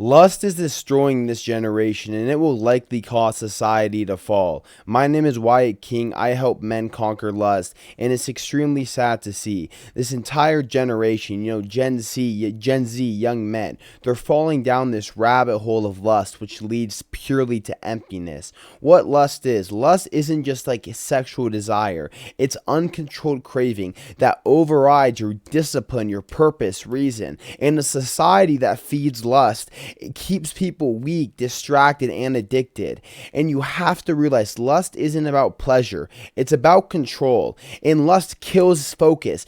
Lust is destroying this generation, and it will likely cause society to fall. My name is Wyatt King. I help men conquer lust, and it's extremely sad to see this entire generation, Gen Z young men, they're falling down this rabbit hole of lust, which leads purely to emptiness. What lust isn't just like a sexual desire, it's uncontrolled craving that overrides your discipline, your purpose, reason. In a society that feeds lust, it keeps people weak, distracted, and addicted. And you have to realize lust isn't about pleasure, it's about control. And lust kills focus.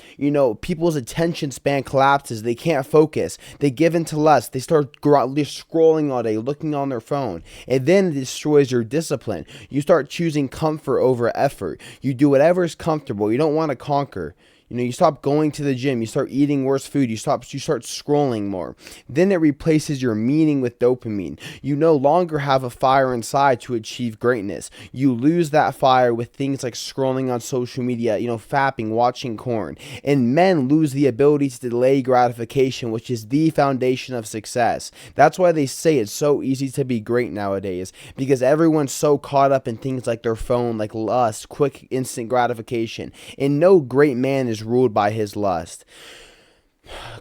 People's attention span collapses. They can't focus. They give into lust. They start scrolling all day, looking on their phone. And then it destroys your discipline. You start choosing comfort over effort. You do whatever is comfortable. You don't want to conquer. You stop going to the gym, you start eating worse food, you start scrolling more. Then it replaces your meaning with dopamine. You no longer have a fire inside to achieve greatness. You lose that fire with things like scrolling on social media, fapping, watching porn. And men lose the ability to delay gratification, which is the foundation of success. That's why they say it's so easy to be great nowadays, because everyone's so caught up in things like their phone, like lust, quick instant gratification. And no great man is ruled by his lust.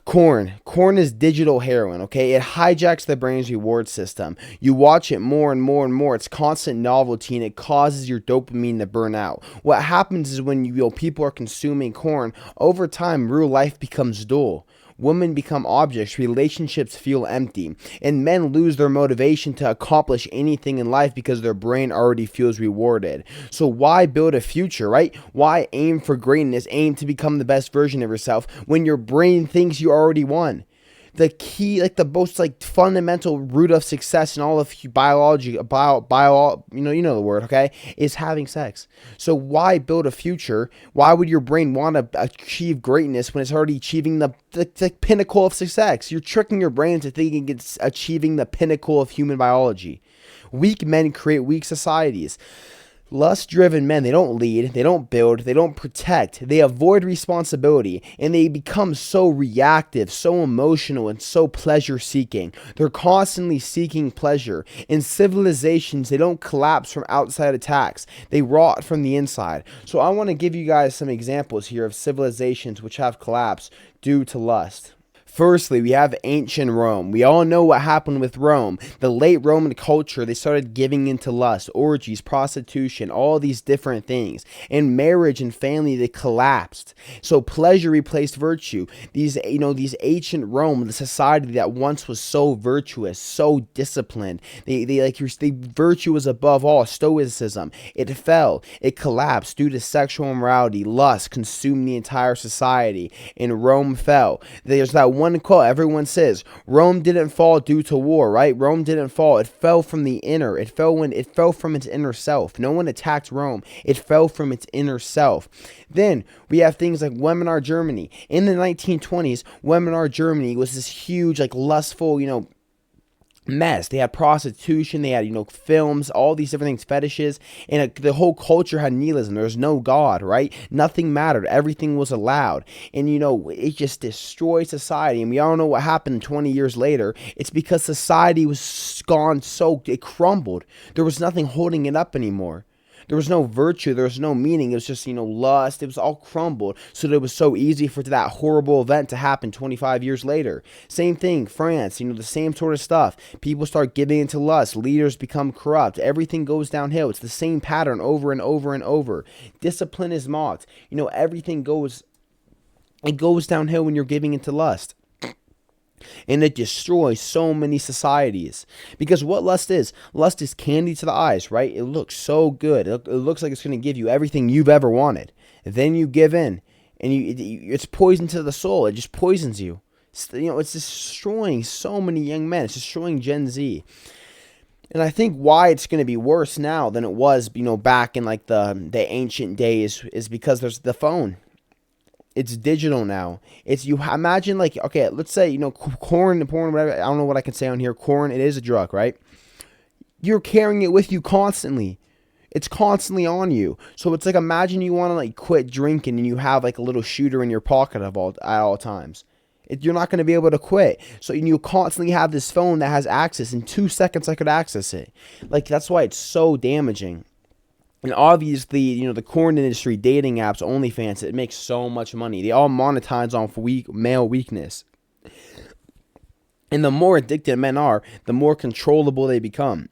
Corn is digital heroin, okay? It hijacks the brain's reward system. You watch it more and more and more. It's constant novelty, and it causes your dopamine to burn out. What happens is when people are consuming corn, over time real life becomes dull. Women become objects, relationships feel empty, and men lose their motivation to accomplish anything in life because their brain already feels rewarded. So why build a future, right? Why aim for greatness, aim to become the best version of yourself when your brain thinks you already won? The key, like the most fundamental root of success in all of biology, you know the word, okay, is having sex. So why build a future? Why would your brain want to achieve greatness when it's already achieving the pinnacle of success? You're tricking your brain into thinking it's achieving the pinnacle of human biology. Weak men create weak societies. Lust-driven men, they don't lead, they don't build, they don't protect, they avoid responsibility, and they become so reactive, so emotional, and so pleasure-seeking. They're constantly seeking pleasure. In civilizations, they don't collapse from outside attacks. They rot from the inside. So I want to give you guys some examples here of civilizations which have collapsed due to lust. Firstly, we have ancient Rome. We all know what happened with Rome. The late Roman culture, they started giving into lust, orgies, prostitution, all these different things. And marriage and family, they collapsed. So pleasure replaced virtue. These ancient Rome, the society that once was so virtuous, so disciplined. Virtue was above all, stoicism. It fell. It collapsed due to sexual immorality. Lust consumed the entire society, and Rome fell. There's that one quote everyone says, Rome didn't fall due to war, right? Rome didn't fall. It fell from the inner. It fell from its inner self. No one attacked Rome. It fell from its inner self. Then we have things like Weimar Germany. In the 1920s, Weimar Germany was this huge, lustful, mess. They had prostitution, they had films, all these different things, fetishes, and the whole culture had nihilism. There was no God, right? Nothing mattered. Everything was allowed, and it just destroyed society. And we all know what happened 20 years later. It's because society was gone, so it crumbled. There was nothing holding it up anymore. There was no virtue. There was no meaning. It was just, lust. It was all crumbled. So it was so easy for that horrible event to happen 25 years later. Same thing, France, the same sort of stuff. People start giving into lust. Leaders become corrupt. Everything goes downhill. It's the same pattern over and over and over. Discipline is mocked. Everything goes downhill when you're giving into lust. And it destroys so many societies. Because what lust is candy to the eyes, right? It looks so good. It looks like it's going to give you everything you've ever wanted. Then you give in, and it's poison to the soul. It just poisons you. It's destroying so many young men. It's destroying Gen Z. And I think why it's going to be worse now than it was, back in the ancient days is because there's the phone. It's digital now. You imagine okay, let's say, corn, porn, whatever. I don't know what I can say on here. Corn, it is a drug, right? You're carrying it with you constantly. It's constantly on you. So it's imagine you want to quit drinking and you have a little shooter in your pocket at all times. You're not going to be able to quit. So you constantly have this phone that has access. In 2 seconds, I could access it. Like, that's why it's so damaging. And obviously, the corn industry, dating apps, OnlyFans, it makes so much money. They all monetize on male weakness. And the more addicted men are, the more controllable they become.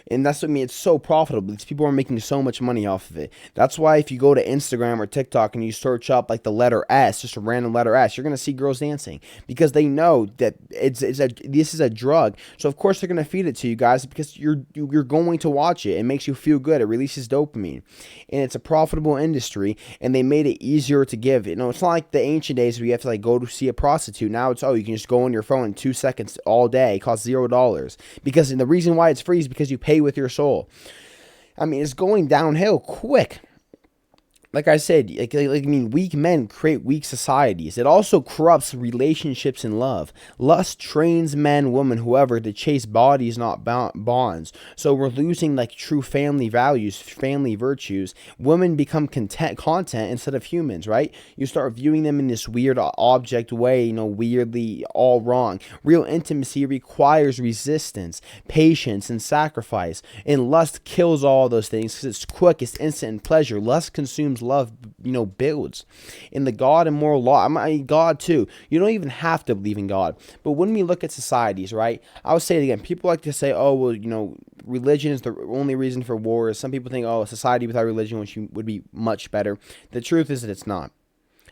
And that's what I mean. It's so profitable. These people are making so much money off of it. That's why if you go to Instagram or TikTok and you search up like the letter S, just a random letter S, you're gonna see girls dancing because they know that this is a drug. So of course they're gonna feed it to you guys because you're going to watch it. It makes you feel good. It releases dopamine, and it's a profitable industry. And they made it easier to give. It's not like the ancient days where you have to like go to see a prostitute. Now it's you can just go on your phone in 2 seconds all day. It costs $0 because the reason why it's free is because you pay with your soul. I mean, it's going downhill quick. Like I said, weak men create weak societies. It also corrupts relationships and love. Lust trains men, women, whoever, to chase bodies, not bonds. So we're losing like true family values, family virtues. Women become content instead of humans, right? You start viewing them in this weird object way, weirdly all wrong. Real intimacy requires resistance, patience, and sacrifice. And lust kills all those things because it's quick, it's instant, and pleasure. Lust consumes, love builds. In the God and moral law, God too, you don't even have to believe in God. But when we look at societies, right, I would say it again, people like to say, oh well, religion is the only reason for wars. Some people think, oh, a society without religion would be much better. The truth is that it's not.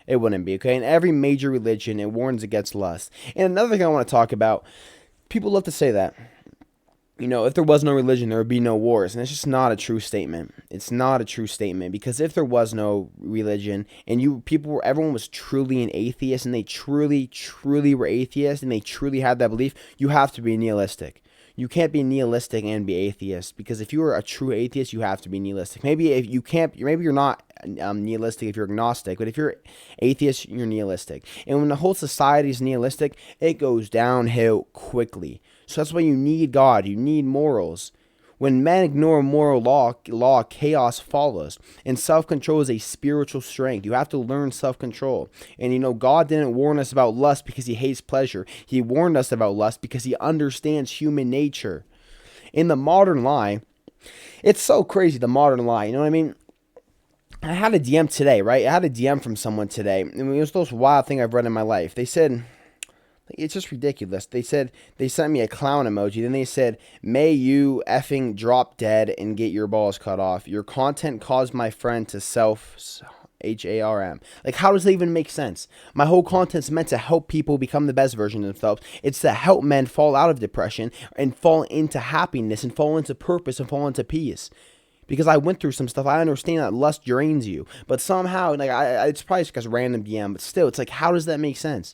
It wouldn't be. Okay, in every major religion, it warns against lust. And another thing I want to talk about, people love to say that, if there was no religion, there would be no wars. And it's just not a true statement. It's not a true statement, because if there was no religion and everyone was truly an atheist, and they truly, truly were atheists, and they truly had that belief, you have to be nihilistic. You can't be nihilistic and be atheist, because if you are a true atheist, you have to be nihilistic. Maybe you're not nihilistic if you're agnostic, but if you're atheist, you're nihilistic. And when the whole society is nihilistic, it goes downhill quickly. So that's why you need God. You need morals. When men ignore moral law, chaos follows. And self-control is a spiritual strength. You have to learn self-control. And God didn't warn us about lust because he hates pleasure. He warned us about lust because he understands human nature. In the modern lie, it's so crazy, the modern lie. You know what I mean? I had a DM today, right? I had a DM from someone today. And it was the most wild thing I've read in my life. They said, it's just ridiculous. They sent me a clown emoji. Then they said, may you effing drop dead and get your balls cut off. Your content caused my friend to HARM. Like, how does that even make sense? My whole content's meant to help people become the best version of themselves. It's to help men fall out of depression and fall into happiness and fall into purpose and fall into peace. Because I went through some stuff. I understand that lust drains you. But somehow, it's probably just because random DM. But still, it's like, how does that make sense?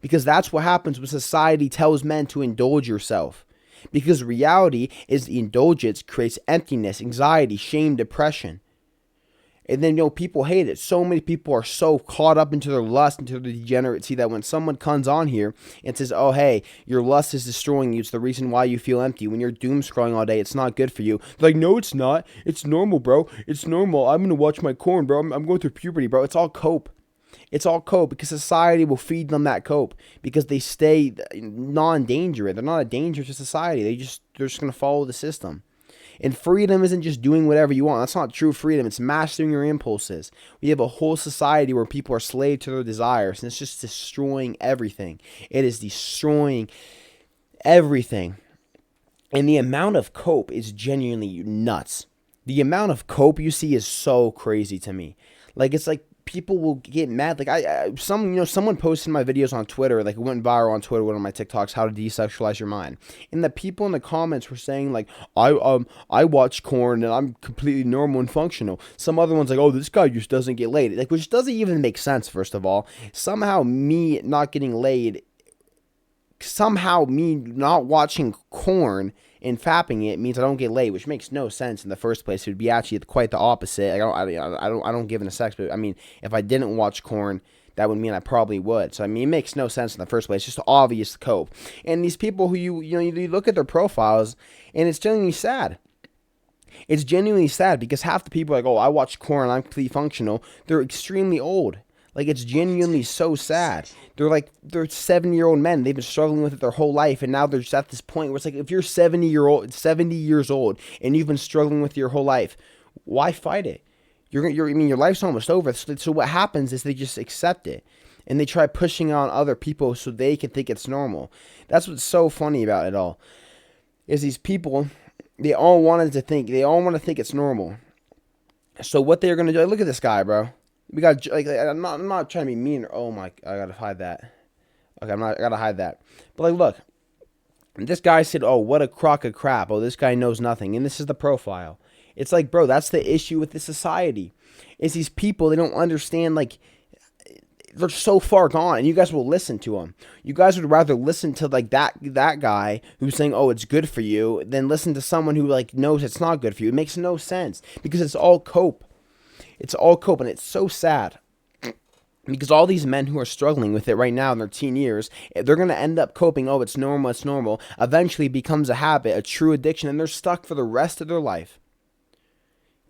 Because that's what happens when society tells men to indulge yourself. Because reality is the indulgence creates emptiness, anxiety, shame, depression. And then, people hate it. So many people are so caught up into their lust, into their degeneracy, that when someone comes on here and says, oh, hey, your lust is destroying you, it's the reason why you feel empty. When you're doom scrolling all day, it's not good for you. They're like, no, it's not. It's normal, bro. It's normal. I'm going to watch my corn, bro. I'm going through puberty, bro. It's all cope. It's all cope, because society will feed them that cope, because they stay non-dangerous. They're not a danger to society. They're just going to follow the system. And freedom isn't just doing whatever you want. That's not true freedom. It's mastering your impulses. We have a whole society where people are slave to their desires, and it's just destroying everything. It is destroying everything. And the amount of cope is genuinely nuts. The amount of cope you see is so crazy to me. Like, it's like, people will get mad. Like someone posted my videos on Twitter, like it went viral on Twitter, one of my TikToks, how to desexualize your mind. And the people in the comments were saying like, I watch corn and I'm completely normal and functional. Some other one's like, oh, this guy just doesn't get laid. Like, which doesn't even make sense, first of all. Somehow me not getting laid, somehow me not watching corn and fapping it means I don't get laid, which makes no sense in the first place. It would be actually quite the opposite. I don't give in a sex, but I mean, if I didn't watch corn, that would mean I probably would. So I mean, it makes no sense in the first place. It's just obvious cope. And these people who you look at their profiles, and it's genuinely sad. It's genuinely sad, because half the people are like, oh, I watch corn, I'm completely functional. They're extremely old. Like, it's genuinely so sad. They're 70-year-old men. They've been struggling with it their whole life, and now they're just at this point where it's like, if you're 70 years old, and you've been struggling with it your whole life, why fight it? I mean, your life's almost over. So what happens is they just accept it, and they try pushing on other people so they can think it's normal. That's what's so funny about it all. Is these people, they all want to think it's normal. So what they're gonna do? Look at this guy, bro. We got like, I'm not trying to be mean. Oh my, I gotta hide that. Okay, I gotta hide that. But like, look, this guy said, "Oh, what a crock of crap. Oh, this guy knows nothing." And this is the profile. It's like, bro, that's the issue with the society. Is these people, they don't understand, like, they're so far gone, and you guys will listen to them. You guys would rather listen to like that guy who's saying, "Oh, it's good for you," than listen to someone who like knows it's not good for you. It makes no sense because it's all cope. It's all cope, and it's so sad because all these men who are struggling with it right now in their teen years, they're gonna end up coping. Oh, it's normal. It's normal. Eventually, it becomes a habit, a true addiction, and they're stuck for the rest of their life.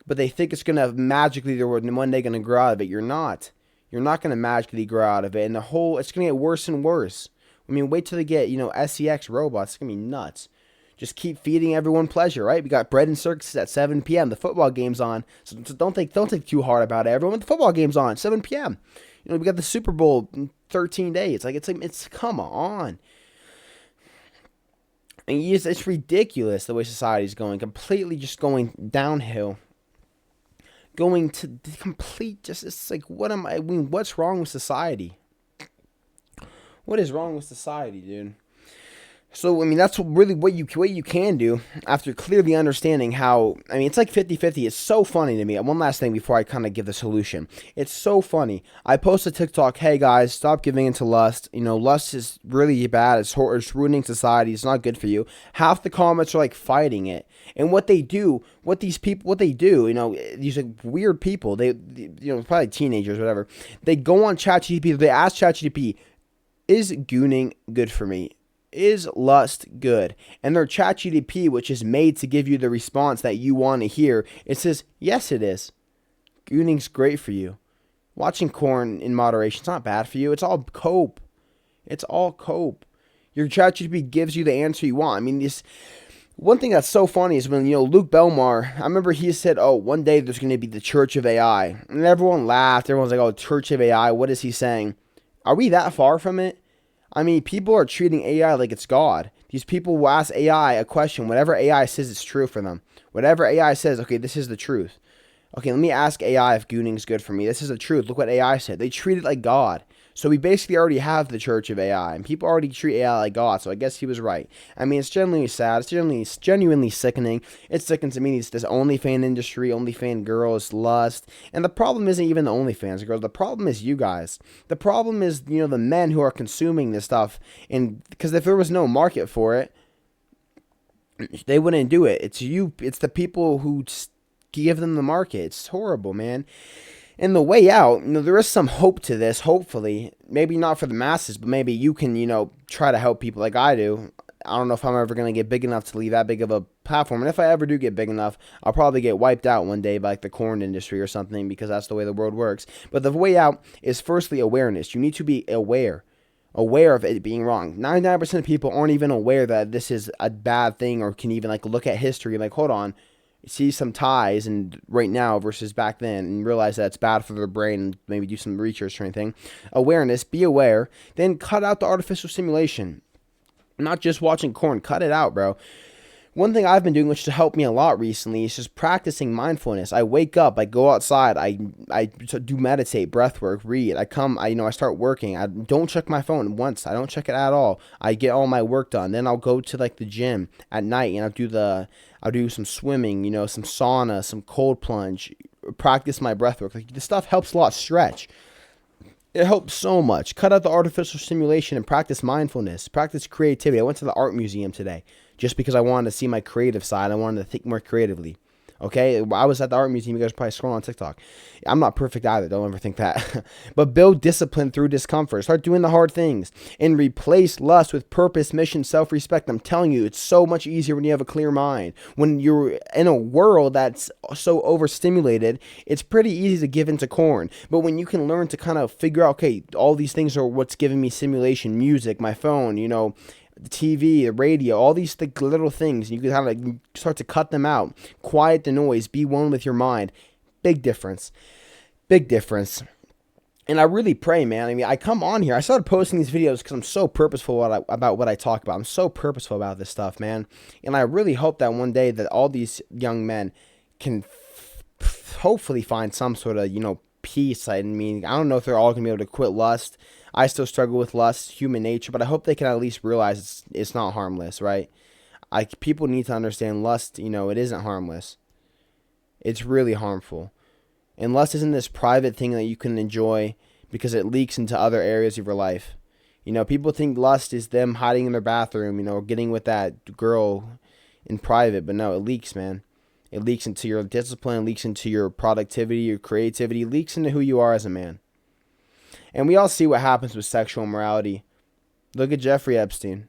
But they think it's gonna magically, they're one day gonna grow out of it. You're not. You're not going to magically grow out of it. And it's going to get worse and worse. I mean, wait till they get, SEX robots. It's going to be nuts. Just keep feeding everyone pleasure, right? We got bread and circuses at 7 p.m. The football game's on. So don't think too hard about it, everyone. The football game's on, 7 p.m. We got the Super Bowl in 13 days. It's come on. And it's ridiculous the way society's going. Completely just going downhill. Going to the complete, it's like, what's wrong with society? What is wrong with society, dude? So, I mean, that's really what you can do after clearly understanding how, I mean, it's like 50-50. It's so funny to me. One last thing before I kind of give the solution. It's so funny. I posted TikTok, "Hey guys, stop giving into lust. Lust is really bad. It's ruining society. It's not good for you." Half the comments are like fighting it. And what they do, these like weird people, they probably teenagers, whatever. They go on ChatGPT, they ask ChatGPT, "Is gooning good for me? Is lust good?" And their ChatGPT, which is made to give you the response that you want to hear, it says, "Yes, it is. Gooning's great for you. Watching porn in moderation, it's not bad for you. It's all cope. It's all cope." Your ChatGPT gives you the answer you want. I mean, this one thing that's so funny is when, Luke Belmar, I remember he said, "Oh, one day there's going to be the Church of AI." And everyone laughed. Everyone's like, "Oh, Church of AI, what is he saying?" Are we that far from it? I mean, people are treating AI like it's God. These people will ask AI a question. Whatever AI says is true for them. Whatever AI says, okay, this is the truth. Okay, let me ask AI if gooning's good for me. This is the truth. Look what AI said. They treat it like God. So we basically already have the Church of AI, and people already treat AI like God, so I guess he was right. I mean, it's genuinely sad. It's genuinely sickening. It sickens me. It's this OnlyFans industry, OnlyFans girls, lust. And the problem isn't even the OnlyFans girls. The problem is you guys. The problem is, the men who are consuming this stuff. And because if there was no market for it, they wouldn't do it. It's you. It's the people who give them the market. It's horrible, man. And the way out, there is some hope to this, hopefully. Maybe not for the masses, but maybe you can, try to help people like I do. I don't know if I'm ever going to get big enough to leave that big of a platform. And if I ever do get big enough, I'll probably get wiped out one day by like the corn industry or something, because that's the way the world works. But the way out is firstly awareness. You need to be aware of it being wrong. 99% of people aren't even aware that this is a bad thing, or can even like look at history like, hold on, see some ties and right now versus back then, and realize that it's bad for their brain, and maybe do some research or anything. Awareness, be aware, then cut out the artificial stimulation. Not just watching corn, cut it out, bro. One thing I've been doing, which has helped me a lot recently, is just practicing mindfulness. I wake up, I go outside, I do meditate, breath work, read. I start working. I don't check my phone once. I don't check it at all. I get all my work done. Then I'll go to like the gym at night, and I'll do some swimming, some sauna, some cold plunge, practice my breath work. Like, this stuff helps a lot. Stretch. It helps so much. Cut out the artificial stimulation and practice mindfulness. Practice creativity. I went to the art museum today just because I wanted to see my creative side. I wanted to think more creatively. Okay, I was at the art museum. You guys are probably scrolling on TikTok. I'm not perfect either. Don't ever think that. But build discipline through discomfort. Start doing the hard things and replace lust with purpose, mission, self-respect. I'm telling you, it's so much easier when you have a clear mind. When you're in a world that's so overstimulated, it's pretty easy to give into corn. But when you can learn to kind of figure out, okay, all these things are what's giving me stimulation, music, my phone, the TV, the radio, all these little things. You can kind of start to cut them out, quiet the noise, be one with your mind. Big difference. Big difference. And I really pray, man. I mean, I come on here. I started posting these videos because I'm so purposeful about what I talk about. I'm so purposeful about this stuff, man. And I really hope that one day that all these young men can hopefully find some sort of, peace. I mean, I don't know if they're all going to be able to quit lust. I still struggle with lust, human nature, but I hope they can at least realize it's not harmless, right? People need to understand lust, it isn't harmless. It's really harmful. And lust isn't this private thing that you can enjoy because it leaks into other areas of your life. People think lust is them hiding in their bathroom, getting with that girl in private, but no, it leaks, man. It leaks into your discipline, it leaks into your productivity, your creativity, it leaks into who you are as a man. And we all see what happens with sexual immorality. Look at Jeffrey Epstein.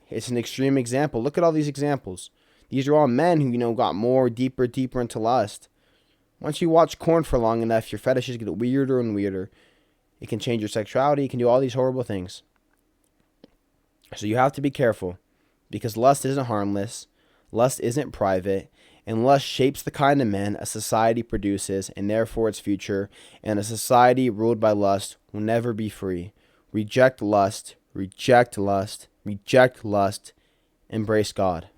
It's an extreme example. Look at all these examples. These are all men who, got deeper into lust. Once you watch porn for long enough, your fetishes get weirder and weirder. It can change your sexuality. It can do all these horrible things. So you have to be careful because lust isn't harmless. Lust isn't private. And lust shapes the kind of men a society produces and therefore its future. And a society ruled by lust will never be free. Reject lust. Reject lust. Reject lust. Embrace God.